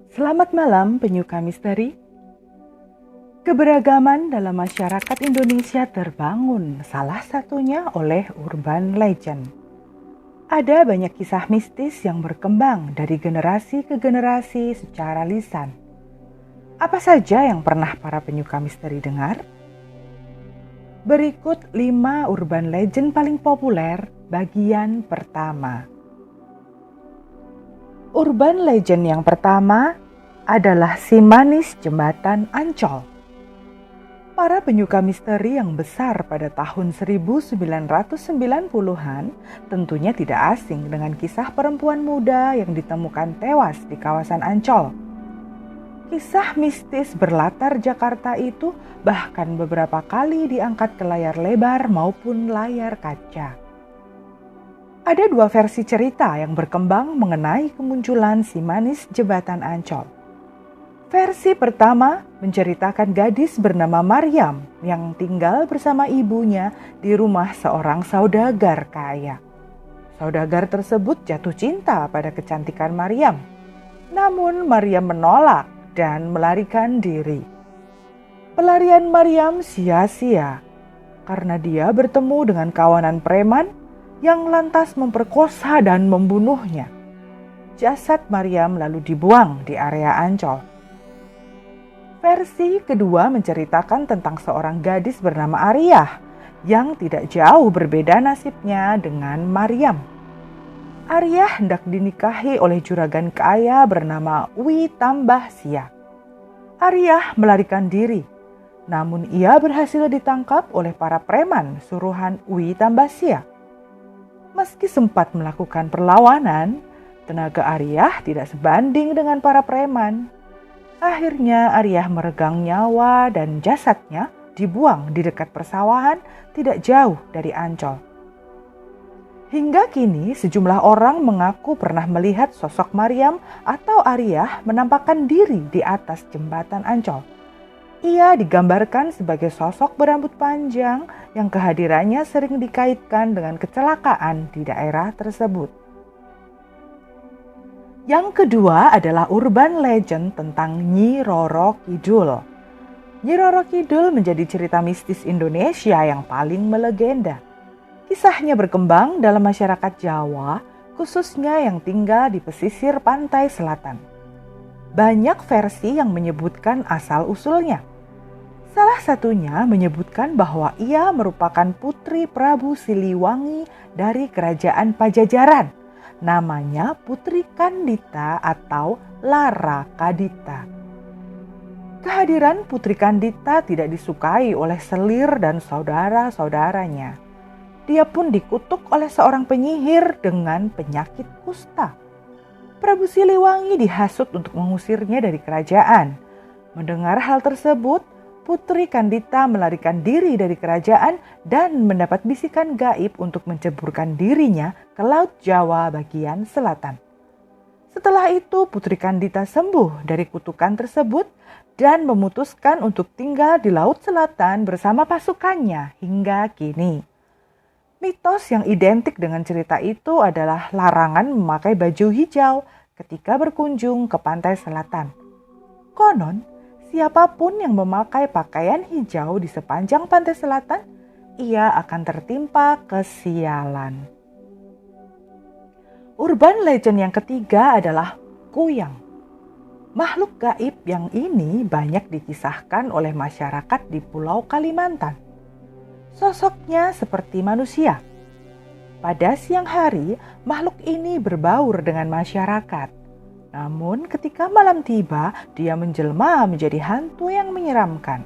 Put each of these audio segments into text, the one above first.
Selamat malam penyuka misteri. Keberagaman dalam masyarakat Indonesia terbangun, salah satunya oleh urban legend. Ada banyak kisah mistis yang berkembang dari generasi ke generasi secara lisan. Apa saja yang pernah para penyuka misteri dengar? Berikut 5 urban legend paling populer bagian pertama. Urban legend yang pertama adalah si manis jembatan Ancol. Para penyuka misteri yang besar pada tahun 1990-an tentunya tidak asing dengan kisah perempuan muda yang ditemukan tewas di kawasan Ancol. Kisah mistis berlatar Jakarta itu bahkan beberapa kali diangkat ke layar lebar maupun layar kaca. Ada 2 versi cerita yang berkembang mengenai kemunculan si manis jembatan Ancol. Versi pertama menceritakan gadis bernama Maryam yang tinggal bersama ibunya di rumah seorang saudagar kaya. Saudagar tersebut jatuh cinta pada kecantikan Maryam. Namun Maryam menolak dan melarikan diri. Pelarian Maryam sia-sia karena dia bertemu dengan kawanan preman yang lantas memperkosa dan membunuhnya. Jasad Maryam lalu dibuang di area Ancol. Versi kedua menceritakan tentang seorang gadis bernama Ariyah yang tidak jauh berbeda nasibnya dengan Maryam. Ariyah hendak dinikahi oleh juragan kaya bernama Wi Tambah Sia. Ariyah melarikan diri, namun ia berhasil ditangkap oleh para preman suruhan Wi Tambah Sia. Meski sempat melakukan perlawanan, tenaga Ariyah tidak sebanding dengan para preman. Akhirnya Ariyah meregang nyawa dan jasadnya dibuang di dekat persawahan tidak jauh dari Ancol. Hingga kini sejumlah orang mengaku pernah melihat sosok Maryam atau Ariyah menampakkan diri di atas jembatan Ancol. Ia digambarkan sebagai sosok berambut panjang yang kehadirannya sering dikaitkan dengan kecelakaan di daerah tersebut. Yang kedua adalah urban legend tentang Nyi Roro Kidul. Nyi Roro Kidul menjadi cerita mistis Indonesia yang paling melegenda. Kisahnya berkembang dalam masyarakat Jawa, khususnya yang tinggal di pesisir pantai selatan. Banyak versi yang menyebutkan asal-usulnya. Salah satunya menyebutkan bahwa ia merupakan putri Prabu Siliwangi dari kerajaan Pajajaran. Namanya Putri Kandita atau Lara Kadita. Kehadiran Putri Kandita tidak disukai oleh Selir dan saudara-saudaranya. Dia pun dikutuk oleh seorang penyihir dengan penyakit kusta. Prabu Siliwangi dihasut untuk mengusirnya dari kerajaan. Mendengar hal tersebut, Putri Kandita melarikan diri dari kerajaan dan mendapat bisikan gaib untuk menceburkan dirinya ke Laut Jawa bagian selatan. Setelah itu Putri Kandita sembuh dari kutukan tersebut dan memutuskan untuk tinggal di Laut Selatan bersama pasukannya hingga kini. Mitos yang identik dengan cerita itu adalah larangan memakai baju hijau ketika berkunjung ke pantai selatan. Konon, siapapun yang memakai pakaian hijau di sepanjang pantai selatan, ia akan tertimpa kesialan. Urban legend yang ketiga adalah kuyang. Makhluk gaib yang ini banyak dikisahkan oleh masyarakat di Pulau Kalimantan. Sosoknya seperti manusia. Pada siang hari, makhluk ini berbaur dengan masyarakat. Namun ketika malam tiba, dia menjelma menjadi hantu yang menyeramkan.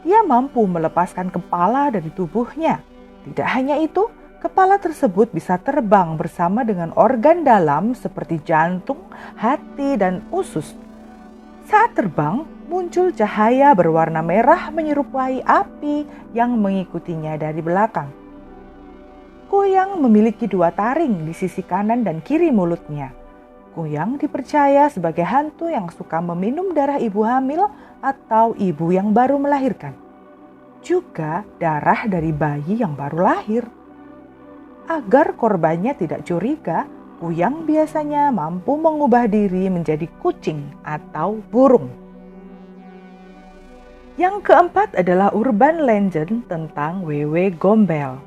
Dia mampu melepaskan kepala dari tubuhnya. Tidak hanya itu, kepala tersebut bisa terbang bersama dengan organ dalam seperti jantung, hati, dan usus. Saat terbang, muncul cahaya berwarna merah menyerupai api yang mengikutinya dari belakang. Kuyang memiliki 2 taring di sisi kanan dan kiri mulutnya. Kuyang dipercaya sebagai hantu yang suka meminum darah ibu hamil atau ibu yang baru melahirkan. Juga darah dari bayi yang baru lahir. Agar korbannya tidak curiga, Kuyang biasanya mampu mengubah diri menjadi kucing atau burung. Yang keempat adalah urban legend tentang Wewe Gombel.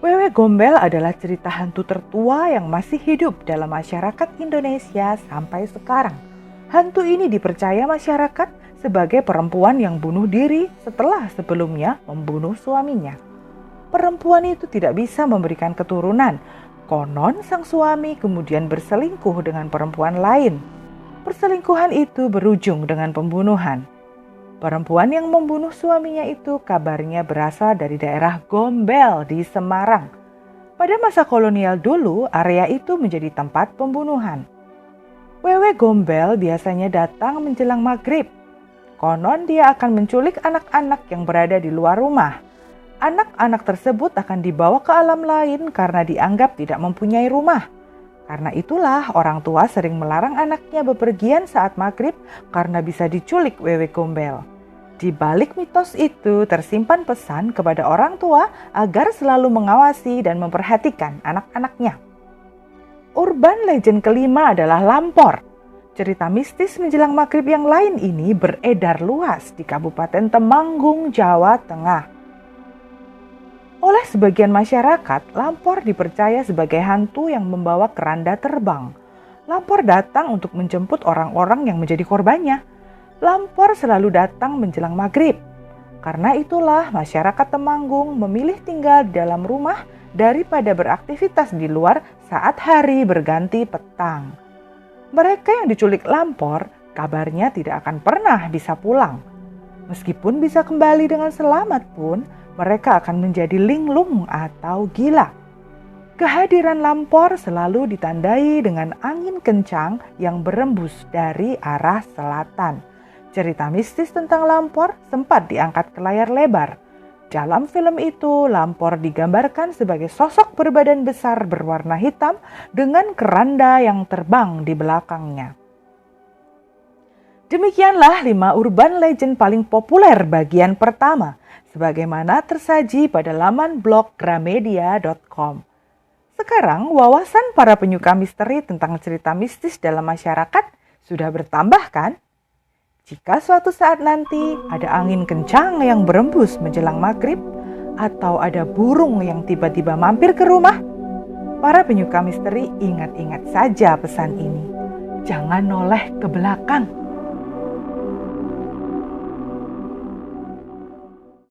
Wewe Gombel adalah cerita hantu tertua yang masih hidup dalam masyarakat Indonesia sampai sekarang. Hantu ini dipercaya masyarakat sebagai perempuan yang bunuh diri setelah sebelumnya membunuh suaminya. Perempuan itu tidak bisa memberikan keturunan. Konon sang suami kemudian berselingkuh dengan perempuan lain. Perselingkuhan itu berujung dengan pembunuhan. Perempuan yang membunuh suaminya itu kabarnya berasal dari daerah Gombel di Semarang. Pada masa kolonial dulu, area itu menjadi tempat pembunuhan. Wewe Gombel biasanya datang menjelang maghrib. Konon dia akan menculik anak-anak yang berada di luar rumah. Anak-anak tersebut akan dibawa ke alam lain karena dianggap tidak mempunyai rumah. Karena itulah orang tua sering melarang anaknya bepergian saat maghrib karena bisa diculik Wewe Gombel. Di balik mitos itu tersimpan pesan kepada orang tua agar selalu mengawasi dan memperhatikan anak-anaknya. Urban legend kelima adalah Lampor. Cerita mistis menjelang maghrib yang lain ini beredar luas di Kabupaten Temanggung, Jawa Tengah. Oleh sebagian masyarakat, Lampor dipercaya sebagai hantu yang membawa keranda terbang. Lampor datang untuk menjemput orang-orang yang menjadi korbannya. Lampor selalu datang menjelang maghrib. Karena itulah masyarakat Temanggung memilih tinggal di dalam rumah daripada beraktivitas di luar saat hari berganti petang. Mereka yang diculik Lampor kabarnya tidak akan pernah bisa pulang. Meskipun bisa kembali dengan selamat pun, mereka akan menjadi linglung atau gila. Kehadiran Lampor selalu ditandai dengan angin kencang yang berembus dari arah selatan. Cerita mistis tentang Lampor sempat diangkat ke layar lebar. Dalam film itu, Lampor digambarkan sebagai sosok berbadan besar berwarna hitam dengan keranda yang terbang di belakangnya. Demikianlah 5 urban legend paling populer bagian pertama, sebagaimana tersaji pada laman blog gramedia.com. Sekarang, wawasan para penyuka misteri tentang cerita mistis dalam masyarakat sudah bertambah kan? Jika suatu saat nanti ada angin kencang yang berembus menjelang maghrib, atau ada burung yang tiba-tiba mampir ke rumah, para penyuka misteri ingat-ingat saja pesan ini. Jangan noleh ke belakang.